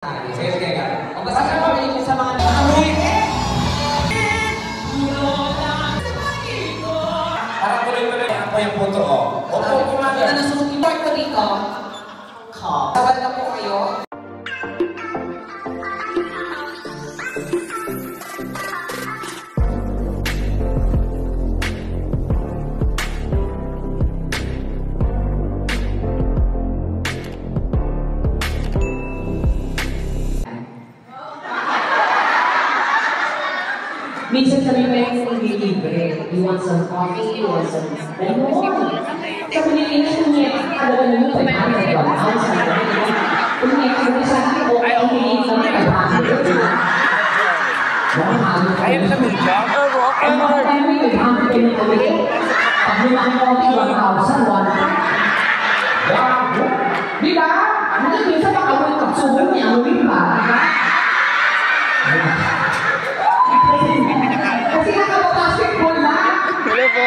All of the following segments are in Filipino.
Sige, sige ka. Ang basta ka pagkalit sa mga nakamuhi. Parang tuloy-tuloy ako yung puto ko. Opo, kumaga. Ito na sumunod ko dito. Tawad na po kayo. Minsan kami pa yung libre. You want some coffee? You want some... Sa Pilipinas, kung niya, talaga naman, 500 one ounce. Kung niya, kung sa akin, o ang hiliit lang 500. Ayaw sa mga ang mga time may 500 na kami. Pag nilang coffee, 1,000, 1,000. Di ba? Ano na, minsan baka mo yung kapsubo niya, ano rin ba? Kasi nakapag-basketball na.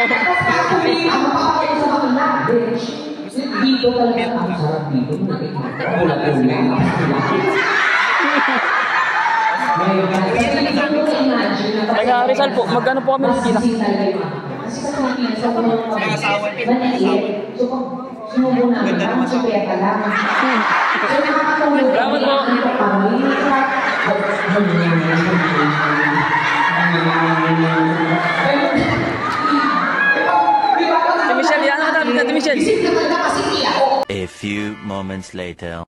Tapos kakakuliin ako, papakain sa bakila. Bitch. Dito talaga ang sarap dito. Nakikita. Taga Rizal po, magkano po kami nakikita? Kasi sa Pilipinas, sa mga maliit. So kung sinubo namin, ang supreta lang. So nakakatulog kami ang pamilya. Si Michelle, yan ang katabi natin, Michelle. A few moments later.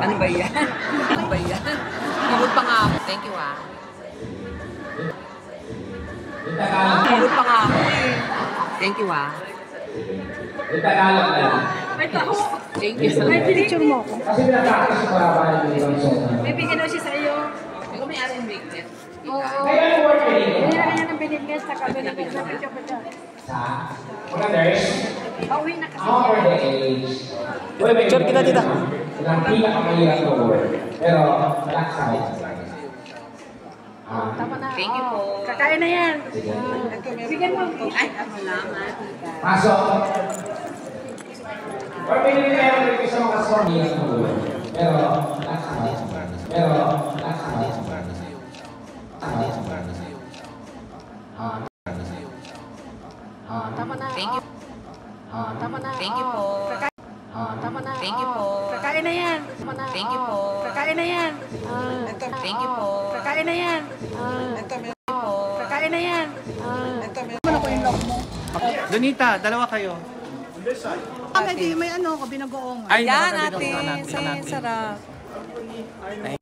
Ano ba yan? Ano ba yan? Higod pa nga ako. Thank you ah. Higod pa nga ako eh. Thank you ah. Tagalog na. Thank you. May pinicture mo ako. Kasi pinag-practice ko para ba yung ibang song. May bigyan daw siya sa iyo. Ikaw may aring bignet. Oo. Kaya yung work rin. Nilagyan niya ng binigyan sa kabinigyan sa picture pa dyan. Sa mga nurse. Pauwi na kasi. Ako for the age. Picture kita, tita. Ang pinakamahirap na word. Pero, relax tayo. Tama na. Thank you po. Kakain na yan. Bigyan mo. Ay, salamat. Pasok. Or maybe meron rin sa mga song hirap na word. Pero, relax tayo. Pero, relax tayo. Tama na. Thank you. Tama na. Thank you po. Tama na. Thank you po. Kakain na yan. Tama na. Thank you po. Kakain na yan. Thank you po. Kakain na yan. Kakain na yan. Donita, dalawa kayo. May ano ko, binagoong. Ay, Yan nakatabi natin. daw. Sarap.